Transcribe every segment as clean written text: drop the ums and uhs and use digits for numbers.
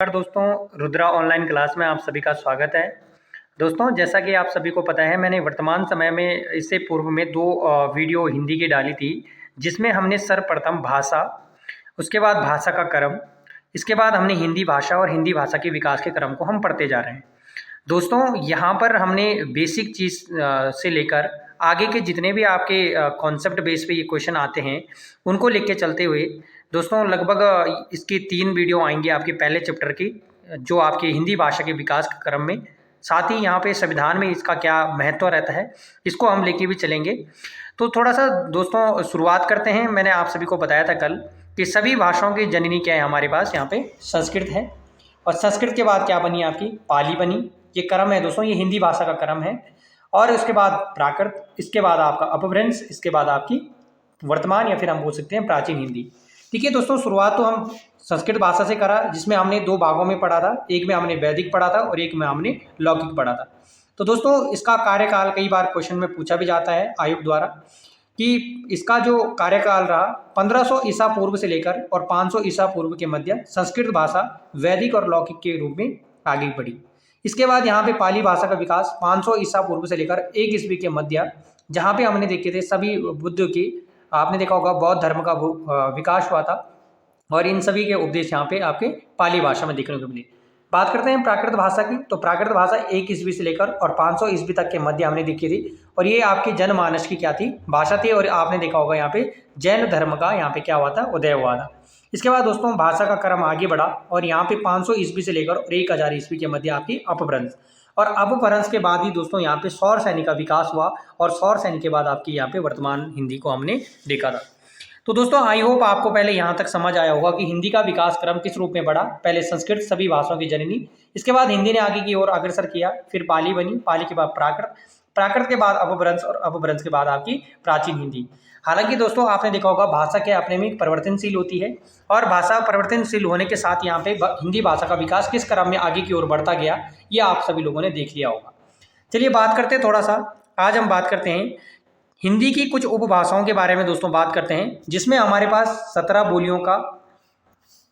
नमस्कार दोस्तों, Rudra online class में आप सभी का स्वागत है। दोस्तों, जैसा कि आप सभी को पता है, मैंने वर्तमान समय में इससे पूर्व में 2 वीडियो हिंदी की डाली थी, जिसमें हमने सर्वप्रथम भाषा, उसके बाद भाषा का क्रम, इसके बाद हमने हिंदी भाषा और हिंदी भाषा के विकास के क्रम को हम पढ़ते जा रहे हैं। दोस्तों, यहाँ पर हमने बेसिक चीज़ से लेकर आगे के जितने भी आपके कॉन्सेप्ट बेस पे ये क्वेश्चन आते हैं, उनको लेके चलते हुए दोस्तों लगभग इसकी 3 वीडियो आएँगी आपके पहले चैप्टर की, जो आपके हिंदी भाषा के विकास के क्रम में, साथ ही यहाँ पे संविधान में इसका क्या महत्व रहता है, इसको हम लेके भी चलेंगे। तो थोड़ा-सा दोस्तों शुरुआत करते हैं। मैंने आप सभी को बताया था कल कि सभी भाषाओं की जननी क्या है हमारे पास, यहाँ पे संस्कृत है और संस्कृत के बाद क्या बनी आपकी पाली बनी। ये क्रम है दोस्तों, ये हिंदी भाषा का क्रम है। और उसके बाद प्राकृत, इसके बाद आपका अपभ्रंश, इसके बाद आपकी वर्तमान या फिर हम बोल सकते हैं प्राचीन हिंदी। ठीक है दोस्तों, शुरुआत तो हम संस्कृत भाषा से करा, जिसमें हमने 2 भागों में पढ़ा था। एक में हमने वैदिक पढ़ा था और एक में हमने लौकिक पढ़ा था। तो दोस्तों, इसका कार्यकाल कई बार क्वेश्चन में पूछा भी जाता है आयोग द्वारा कि इसका जो कार्यकाल रहा 1500 ईसा पूर्व से लेकर और 500 ईसा पूर्व के मध्य संस्कृत भाषा वैदिक और लौकिक के रूप में आगे बढ़ी। इसके बाद यहाँ पे पाली भाषा का विकास 500 ईसा पूर्व से लेकर 1 ईस्वी के मध्य, जहाँ पे हमने देखे थे सभी बुद्ध की, आपने देखा होगा बौद्ध धर्म का विकास हुआ था और इन सभी के उपदेश यहाँ पे आपके पाली भाषा में देखने को मिले। बात करते हैं प्राकृत भाषा की, तो प्राकृत भाषा 1 ईस्वी से लेकर और 500 ईस्वी तक के मध्य हमने देखी थी और ये आपकी जनमानस की क्या थी, भाषा थी। और आपने देखा होगा यहाँ पे जैन धर्म का यहाँ पे क्या हुआ था, उदय हुआ था। इसके बाद दोस्तों भाषा का क्रम आगे बढ़ा और यहाँ पे 500 ईस्वी से लेकर और 1000 ईस्वी के मध्य आपकी अपभ्रंश, और अपभ्रंश के बाद ही दोस्तों यहाँ पे सौर सैनिक का विकास हुआ और सौर सैनिक के बाद आपकी यहाँ पे वर्तमान हिंदी को हमने देखा था। तो दोस्तों आई होप आपको पहले यहाँ तक समझ आया होगा कि हिंदी का विकास क्रम किस रूप में बढ़ा। पहले संस्कृत सभी भाषाओं की जननी, इसके बाद हिंदी ने आगे की ओर अग्रसर किया, फिर पाली बनी, पाली के बाद प्राकृत, प्राकृत के बाद अपभ्रंश और अपभ्रंश के बाद आपकी प्राचीन हिंदी। हालांकि दोस्तों आपने देखा होगा भाषा के अपने में परिवर्तनशील होती है और भाषा परिवर्तनशील होने के साथ यहाँ पे हिंदी भाषा का विकास किस क्रम में आगे की ओर बढ़ता गया, ये आप सभी लोगों ने देख लिया होगा। चलिए बात करते हैं थोड़ा सा, आज हम बात करते हैं हिंदी की कुछ उपभाषाओं के बारे में दोस्तों बात करते हैं, जिसमें हमारे पास 17 बोलियों का,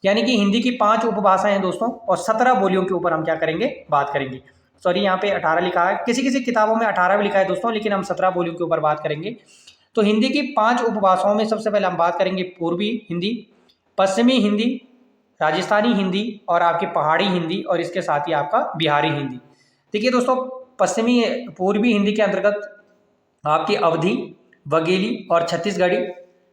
यानी कि हिंदी की 5 उपभाषाएं हैं दोस्तों और 17 बोलियों के ऊपर हम क्या करेंगे, बात करेंगे। सॉरी यहाँ पे 18 लिखा है, किसी किसी किताबों में 18 भी लिखा है दोस्तों, लेकिन हम 17 बोलियों के ऊपर बात करेंगे। तो हिंदी की 5 उपभाषाओं में सबसे पहले हम बात करेंगे पूर्वी हिंदी, पश्चिमी हिंदी, राजस्थानी हिंदी और आपकी पहाड़ी हिंदी और इसके साथ ही आपका बिहारी हिंदी। देखिए दोस्तों, पश्चिमी पूर्वी हिंदी के अंतर्गत आपकी अवधी, बघेली और छत्तीसगढ़ी।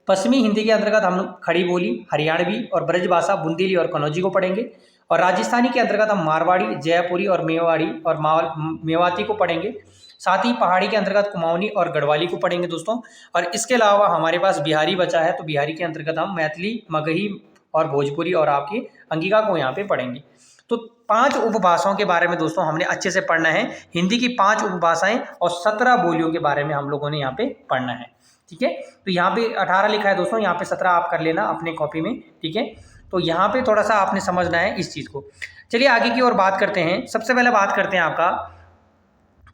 पश्चिमी हिंदी के अंतर्गत हम खड़ी बोली, हरियाणवी और ब्रजभाषा, बुंदेली और कन्नौजी को पढ़ेंगे। और राजस्थानी के अंतर्गत हम मारवाड़ी, जयपुरी और मेवाड़ी और मेवाती को पढ़ेंगे। साथ ही पहाड़ी के अंतर्गत कुमाऊनी और गढ़वाली को पढ़ेंगे दोस्तों। और इसके अलावा हमारे पास बिहारी बचा है, तो बिहारी के अंतर्गत हम मैथिली, मगही और भोजपुरी और आपकी अंगिका को यहाँ पे पढ़ेंगे। तो 5 उपभाषाओं के बारे में दोस्तों हमने अच्छे से पढ़ना है। हिंदी की 5 उपभाषाएं और 17 बोलियों के बारे में हम लोगों ने यहाँ पे पढ़ना है। ठीक है, तो यहाँ पे 18 लिखा है दोस्तों, यहाँ पे 17 आप कर लेना अपने कॉपी में। ठीक है, तो यहाँ पे थोड़ा सा आपने समझना है इस चीज़ को। चलिए आगे की ओर बात करते हैं। सबसे पहले बात करते हैं आपका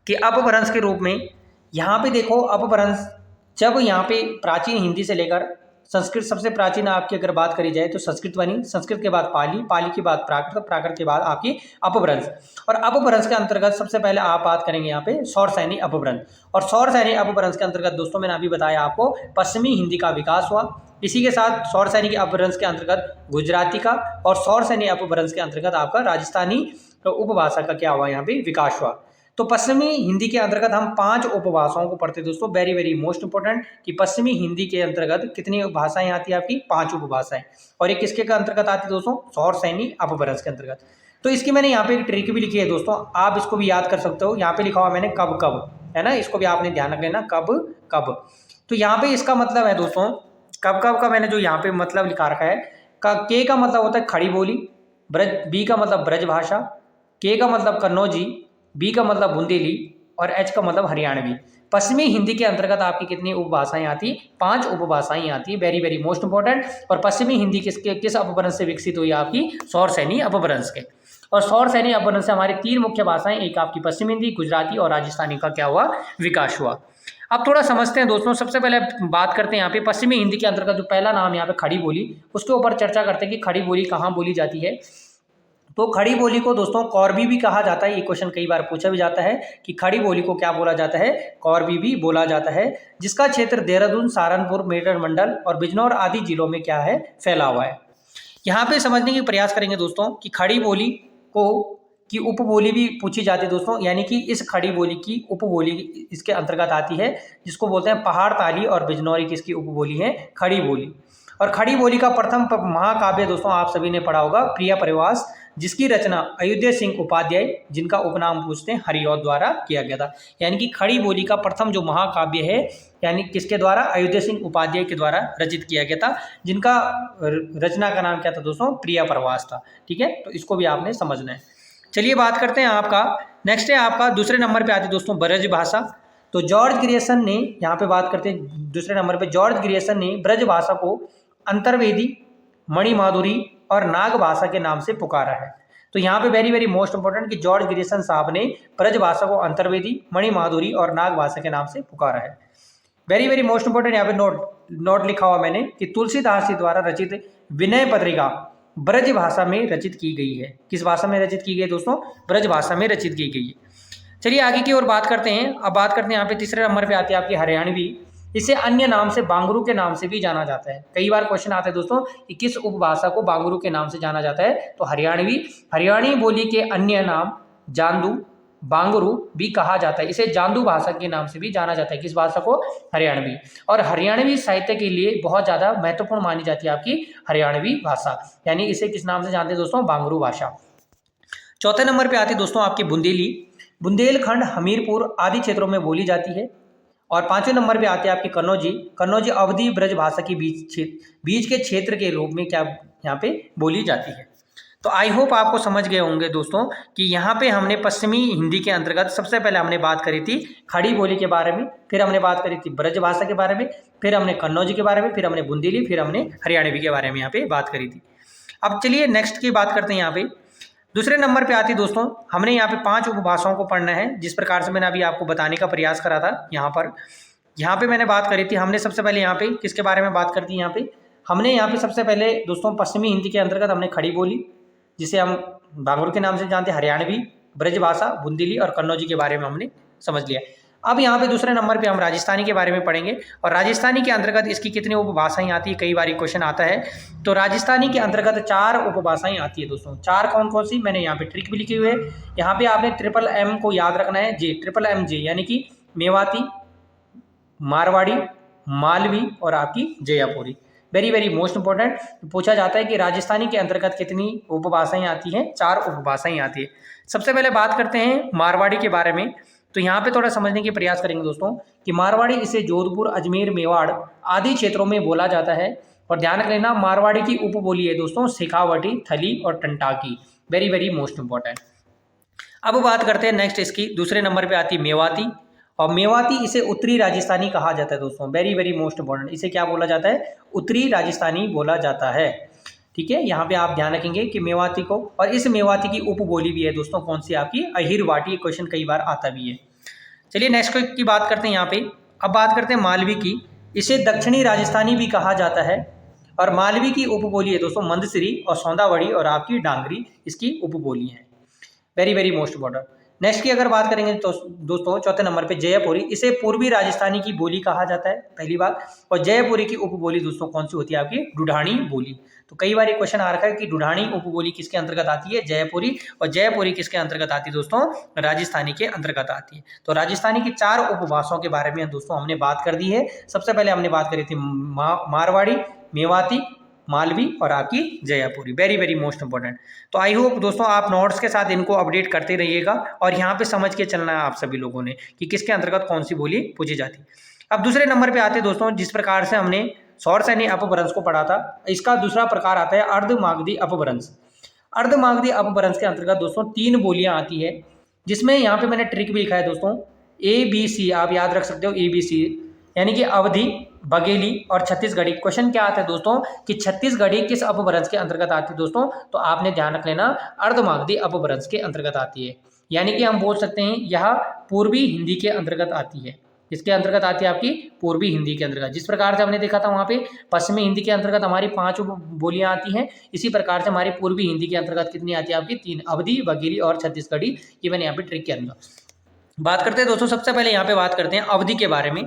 कि अपभ्रंश के रूप में। यहाँ पे देखो अपभ्रंश, जब यहाँ पे प्राचीन हिंदी से लेकर संस्कृत, सबसे प्राचीन आपकी अगर बात करी जाए तो संस्कृत बनी, संस्कृत के बाद पाली, पाली के बाद प्राकृत, प्राकृत के बाद आपकी अपभ्रंश। और अपभ्रंश के अंतर्गत सबसे पहले आप बात करेंगे यहाँ पे सौर सैनी अपभ्रंश। और सौर सैनी अपभ्रंश के अंतर्गत दोस्तों मैंने अभी बताया आपको पश्चिमी हिंदी का विकास हुआ। इसी के साथ सौर सैनी के अपभ्रंश के अंतर्गत गुजराती का और सौर सैनी अपभ्रंश के अंतर्गत आपका राजस्थानी उपभाषा का क्या हुआ, यहाँ पे विकास हुआ। तो पश्चिमी हिंदी के अंतर्गत हम 5 उपभाषाओं को पढ़ते हैं दोस्तों। वेरी वेरी मोस्ट इंपोर्टेंट कि पश्चिमी हिंदी के अंतर्गत कितनी भाषाएं आती है आपकी, 5 उपभाषाएं। और ये किसके अंतर्गत आती है दोस्तों, सौर सैनी अपभ्रंश के अंतर्गत। तो इसकी मैंने यहाँ पे एक ट्रिक भी लिखी है दोस्तों, आप इसको भी याद कर सकते हो। यहाँ पे लिखा हुआ मैंने कब कब, है ना, इसको भी आपने ध्यान रख लेना, कब कब। तो यहाँ पे इसका मतलब है दोस्तों, कब कब का मैंने जो यहाँ पे मतलब लिखा रखा है, के का मतलब होता है खड़ी बोली, ब्रज, बी का मतलब ब्रज भाषा, के का मतलब कन्नौजी, बी का मतलब बुंदेली और एच का मतलब हरियाणवी। पश्चिमी हिंदी के अंतर्गत आपकी कितनी उपभाषाएं आती, 5 उपभाषाएं आती है। Very very most important. और पश्चिमी हिंदी किस अपभ्रंश से विकसित हुई आपकी, सौर सैनी अपभ्रंश के। और सौर सैनी अपभ्रंश से हमारी 3 मुख्य भाषाएं, एक आपकी पश्चिमी हिंदी, गुजराती और राजस्थानी का क्या हुआ, विकास हुआ। अब थोड़ा समझते हैं दोस्तों। सबसे पहले बात करते हैं यहाँ पे पश्चिमी हिंदी के अंतर्गत जो पहला नाम यहाँ पे खड़ी बोली, उसके ऊपर चर्चा करते हैं कि खड़ी बोली कहाँ बोली जाती है। तो खड़ी बोली को दोस्तों कौरवी भी कहा जाता है। ये क्वेश्चन कई बार पूछा भी जाता है कि खड़ी बोली को क्या बोला जाता है, कौरवी भी बोला जाता है, जिसका क्षेत्र देहरादून, सहारनपुर, मेरठ मंडल और बिजनौर आदि जिलों में क्या है, फैला हुआ है। यहाँ पे समझने की प्रयास करेंगे दोस्तों कि खड़ी बोली को की उपबोली भी पूछी जाती है दोस्तों, यानी कि इस खड़ी बोली की उपबोली इसके अंतर्गत आती है, जिसको बोलते हैं पहाड़ ताली और बिजनौरी की इसकी उपबोली है खड़ी बोली। और खड़ी बोली का प्रथम महाकाव्य दोस्तों आप सभी ने पढ़ा होगा प्रिया परिवास, जिसकी रचना अयोध्या सिंह उपाध्याय, जिनका उपनाम पूछते हैं हरिऔध, द्वारा किया गया था। यानी कि खड़ी बोली का प्रथम जो महाकाव्य है, यानी किसके द्वारा, अयोध्या सिंह उपाध्याय के द्वारा रचित किया गया था, जिनका रचना का नाम क्या था दोस्तों, प्रिया प्रवास था। ठीक है, तो इसको भी आपने समझना है। चलिए बात करते हैं आपका, नेक्स्ट है आपका दूसरे नंबर पे आती है दोस्तों ब्रज भाषा। तो जॉर्ज ग्रियर्सन ने, यहाँ पे बात करते हैं दूसरे नंबर पे, जॉर्ज ग्रियर्सन ने ब्रज भाषा को अंतर्वेदी, मणिमाधुरी और नाग भाषा के नाम से पुकारा है। तो यहाँ पे वेरी वेरी मोस्ट इंपॉर्टेंट कि जॉर्ज ग्रियर्सन साहब ने ब्रज भाषा को अंतर्वेदी, मणिमाधुरी और नाग भाषा के नाम से पुकारा है। वेरी वेरी मोस्ट इंपॉर्टेंट यहाँ पे नोट लिखा हुआ मैंने कि तुलसीदास जी द्वारा रचित विनय पत्रिका ब्रज भाषा में रचित की गई है। किस भाषा में रचित की गई है दोस्तों, ब्रज भाषा में रचित की गई है। चलिए आगे की ओर बात करते हैं। अब बात करते हैं यहाँ पे तीसरे नंबर पे आती है आपकी हरियाणवी। इसे अन्य नाम से बांगरू के नाम से भी जाना जाता है। कई बार क्वेश्चन आता है दोस्तों कि किस उपभाषा को बांगरू के नाम से जाना जाता है, तो हरियाणवी बोली के अन्य नाम जांदू, बांगरू भी कहा जाता है। इसे जांदू भाषा के नाम से भी जाना जाता है। किस भाषा को, हरियाणवी। और हरियाणवी साहित्य के लिए बहुत ज़्यादा महत्वपूर्ण मानी जाती है आपकी हरियाणवी भाषा, यानी इसे किस नाम से जानते हैं दोस्तों, बांगरू भाषा। चौथे नंबर पे आती है दोस्तों आपकी बुंदेली। बुंदेलखंड, हमीरपुर आदि क्षेत्रों में बोली जाती है। और पांचवें नंबर पे आती है आपकी कन्नौजी अवधी ब्रज भाषा की बीच के क्षेत्र के रूप में क्या यहाँ पे बोली जाती है। तो आई होप आपको समझ गए होंगे दोस्तों कि यहाँ पे हमने पश्चिमी हिंदी के अंतर्गत सबसे पहले हमने बात करी थी खड़ी बोली के बारे में, फिर हमने बात करी थी ब्रज भाषा के बारे में, फिर हमने कन्नौजी के बारे में, फिर हमने बुंदेली, फिर हमने हरियाणवी के बारे में यहाँ पे बात करी थी। अब चलिए नेक्स्ट की बात करते हैं। यहाँ पे दूसरे नंबर पे आती दोस्तों, हमने यहाँ पे 5 उपभाषाओं को पढ़ना है, जिस प्रकार से मैंने अभी आपको बताने का प्रयास करा था। यहाँ पे मैंने बात करी थी, हमने सबसे पहले यहाँ पे किसके बारे में बात करती है, हमने यहाँ पे सबसे पहले दोस्तों पश्चिमी हिंदी के अंतर्गत हमने खड़ी बोली, जिसे हम बांगरू के नाम से जानते हैं, हरियाणवी, ब्रज भाषा, बुंदेली और कन्नौजी के बारे में हमने समझ लिया। अब यहाँ पे दूसरे नंबर पे हम राजस्थानी के बारे में पढ़ेंगे, और राजस्थानी के अंतर्गत इसकी कितनी उपभाषाएं आती है, कई बार क्वेश्चन आता है। तो राजस्थानी के अंतर्गत 4 उपभाषाएं आती है दोस्तों। 4 कौन कौन सी, मैंने यहाँ पे ट्रिक भी लिखी हुई है। यहाँ पे आपने MMM को याद रखना है, MMJ यानी कि मेवाती, मारवाड़ी, मालवी और आपकी Jaipuri. Very very most important पूछा जाता है कि राजस्थानी के अंतर्गत कितनी उपभाषाएं आती हैं, 4 उपभाषाएं आती है। सबसे पहले बात करते हैं मारवाड़ी के बारे में। तो यहाँ पे थोड़ा समझने की प्रयास करेंगे दोस्तों कि मारवाड़ी इसे जोधपुर, अजमेर, मेवाड़ आदि क्षेत्रों में बोला जाता है। और ध्यान रख लेना, मारवाड़ी की उपबोली है दोस्तों शेखावटी, थली और टंटाकी। Very very most important. अब बात करते हैं नेक्स्ट इसकी, दूसरे नंबर पे आती है मेवाती। और मेवाती इसे उत्तरी राजस्थानी कहा जाता है दोस्तों। वेरी वेरी मोस्ट इंपॉर्टेंट, इसे क्या बोला जाता है, उत्तरी राजस्थानी बोला जाता है। ठीक है, यहाँ पे आप ध्यान रखेंगे कि मेवाती को, और इस मेवाती की उपबोली भी है दोस्तों कौन सी, आपकी अहिरवाटी। क्वेश्चन कई बार आता भी है। चलिए नेक्स्ट की बात करते हैं यहाँ पे। अब बात करते हैं मालवी की। इसे दक्षिणी राजस्थानी भी कहा जाता है, और मालवी की उपबोली है दोस्तों मंदसरी और सौंदावड़ी और आपकी डांगरी, इसकी उपबोली है। Very very most important. Next की अगर बात करेंगे तो दोस्तों चौथे नंबर पे जयपुरी, इसे पूर्वी राजस्थानी की बोली कहा जाता है, पहली बात। और जयपुरी की उपबोली दोस्तों कौन सी होती है, आपकी ढूढ़ानी बोली। तो कई बार ये क्वेश्चन आ रखा है कि ढूढ़ानी उपबोली किसके अंतर्गत आती है, जयपुरी। और जयपुरी किसके अंतर्गत आती है दोस्तों, राजस्थानी के अंतर्गत आती है। तो राजस्थानी की 4 उपभाषाओं के बारे में दोस्तों हमने बात कर दी है। सबसे पहले हमने बात करी थी मारवाड़ी, मेवाती, मालवी और आपकी Jaipuri. Very very most important. तो आई होप दोस्तों आप नोट्स के साथ इनको अपडेट करते रहिएगा, और यहाँ पे समझ के चलना है आप सभी लोगों ने कि किसके अंतर्गत कौन सी बोली पूछी जाती। अब दूसरे नंबर पे आते हैं दोस्तों, जिस प्रकार से हमने सौर सैन्य अपभ्रंश को पढ़ा था, इसका दूसरा प्रकार आता है अर्धमागधी अपभ्रंश। अर्धमागधी अपभ्रंश के अंतर्गत दोस्तों 3 बोलियां आती है, जिसमें यहाँ पे मैंने ट्रिक भी लिखा है दोस्तों, ABC आप याद रख सकते हो, ABC यानी कि अवधि, बघेली और छत्तीसगढ़ी। क्वेश्चन क्या आता है दोस्तों कि छत्तीसगढ़ी किस अपभ्रंश के अंतर्गत आती है दोस्तों, तो आपने ध्यान रख लेना अर्धमागधी अपभ्रंश के अंतर्गत आती है। यानी कि हम बोल सकते हैं यह पूर्वी हिंदी के अंतर्गत आती है। इसके अंतर्गत आती है आपकी पूर्वी हिंदी के अंतर्गत। जिस प्रकार से हमने देखा था वहाँ पे पश्चिमी हिंदी के अंतर्गत हमारी 5 बोलियां आती हैं, इसी प्रकार से हमारी पूर्वी हिंदी के अंतर्गत कितनी आती है आपकी 3, अवधी, बघेली और छत्तीसगढ़ी। ये मैंने यहाँ पे ट्रिक के अंदर बात करते हैं दोस्तों। सबसे पहले यहाँ पे बात करते हैं अवधी के बारे में।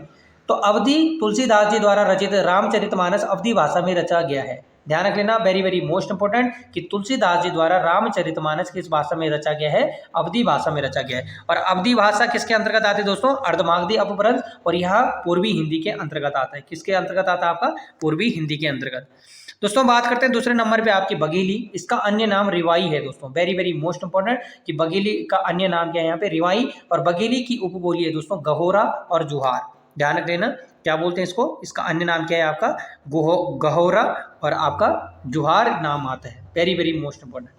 तो अवधी तुलसीदास जी द्वारा रचित रामचरितमानस अवधी भाषा में रचा गया है। ध्यान रख लेना, वेरी वेरी मोस्ट इंपोर्टेंट, कि तुलसीदास जी द्वारा रामचरितमानस किस भाषा में रचा गया है? अवधी भाषा में रचा गया है। और अवधी भाषा किसके अंतर्गत आती है दोस्तों? अर्धमागधी अपभ्रंश, और यह पूर्वी हिंदी के अंतर्गत आता है। किसके अंतर्गत आता है आपका? पूर्वी हिंदी के अंतर्गत। दोस्तों बात करते हैं दूसरे नंबर पे आपकी बघेली। इसका अन्य नाम रिवाई है दोस्तों, वेरी वेरी मोस्ट इंपोर्टेंट, कि बघेली का अन्य नाम क्या है यहाँ पे? रिवाई। और बघेली की उपबोली है दोस्तों गहोरा और जुहार। ध्यान रख लेना, क्या बोलते हैं इसको? इसका अन्य नाम क्या है आपका? गहोरा और आपका जुहार नाम आता है। Very very most important.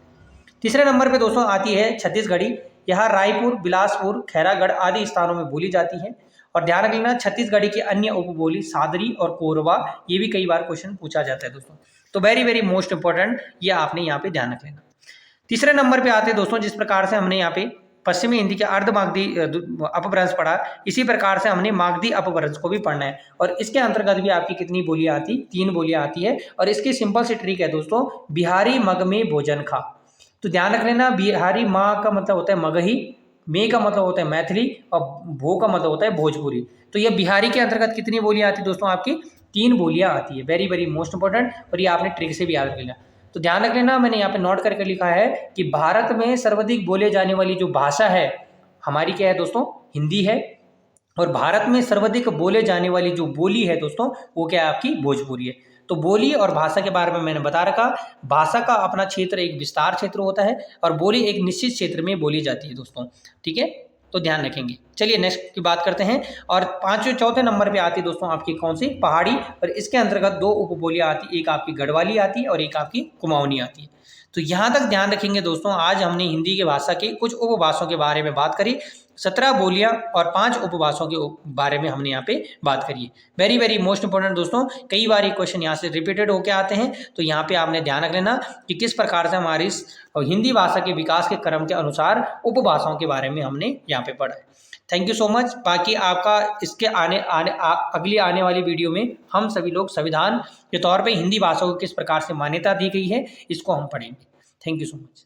तीसरे नंबर पे दोस्तों आती है छत्तीसगढ़ी। यह रायपुर, बिलासपुर, खैरागढ़ आदि स्थानों में बोली जाती है। और ध्यान रख लेना, छत्तीसगढ़ी की अन्य उपबोली सादरी और कोरवा, ये भी कई बार क्वेश्चन पूछा जाता है दोस्तों। तो वेरी वेरी मोस्ट इंपोर्टेंट, ये आपने यहाँ पे ध्यान रख लेना। तीसरे नंबर पे आते हैं दोस्तों, जिस प्रकार से हमने यहाँ पे पश्चिमी हिंदी के अर्धमागधी अपभ्रंश पढ़ा, इसी प्रकार से हमने मागधी अपभ्रंश को भी पढ़ना है। और इसके अंतर्गत भी आपकी कितनी बोलियां आती? 3 बोलियां आती है। और इसकी सिंपल सी ट्रिक है दोस्तों, बिहारी मग में भोजन खा। तो ध्यान रख लेना, बिहारी माँ का मतलब होता है मगही, में का मतलब होता है मैथिली, और भो का मतलब होता है भोजपुरी। तो ये बिहारी के अंतर्गत कितनी बोलियां आती है दोस्तों? आपकी 3 बोलियां आती है। वेरी वेरी मोस्ट इंपोर्टेंट, और ये आपने ट्रिक से भी याद रख लेना। तो ध्यान रख लेना, मैंने यहाँ पे नोट करके लिखा है कि भारत में सर्वाधिक बोले जाने वाली जो भाषा है हमारी क्या है दोस्तों? हिंदी है। और भारत में सर्वाधिक बोले जाने वाली जो बोली है दोस्तों, वो क्या है आपकी? भोजपुरी है। तो बोली और भाषा के बारे में मैंने बता रखा। भाषा का अपना क्षेत्र एक विस्तार क्षेत्र होता है, और बोली एक निश्चित क्षेत्र में बोली जाती है दोस्तों, ठीक है? तो ध्यान रखेंगे। चलिए नेक्स्ट की बात करते हैं। और चौथे नंबर पे आती है दोस्तों आपकी कौन सी? पहाड़ी। और इसके अंतर्गत 2 उपबोलियां आती, एक आपकी गढ़वाली आती है और एक आपकी कुमाऊनी आती है। तो यहाँ तक ध्यान रखेंगे दोस्तों। आज हमने हिंदी के भाषा के कुछ उपभाषाओं के बारे में बात करी। 17 बोलियां और 5 उपभाषाओं के बारे में हमने यहाँ पे बात करी है। वेरी वेरी मोस्ट इंपोर्टेंट दोस्तों, कई बार ये क्वेश्चन यहाँ से रिपीटेड होके आते हैं। तो यहाँ पे आपने ध्यान रख लेना कि किस प्रकार से हमारी हिंदी भाषा के विकास के क्रम के अनुसार उपभाषाओं के बारे में हमने यहाँ पे पढ़ा है। Thank you so much. बाकी आपका इसके अगली आने वाली वीडियो में हम सभी लोग संविधान के तौर पे हिंदी भाषा को किस प्रकार से मान्यता दी गई है, इसको हम पढ़ेंगे। Thank you so much.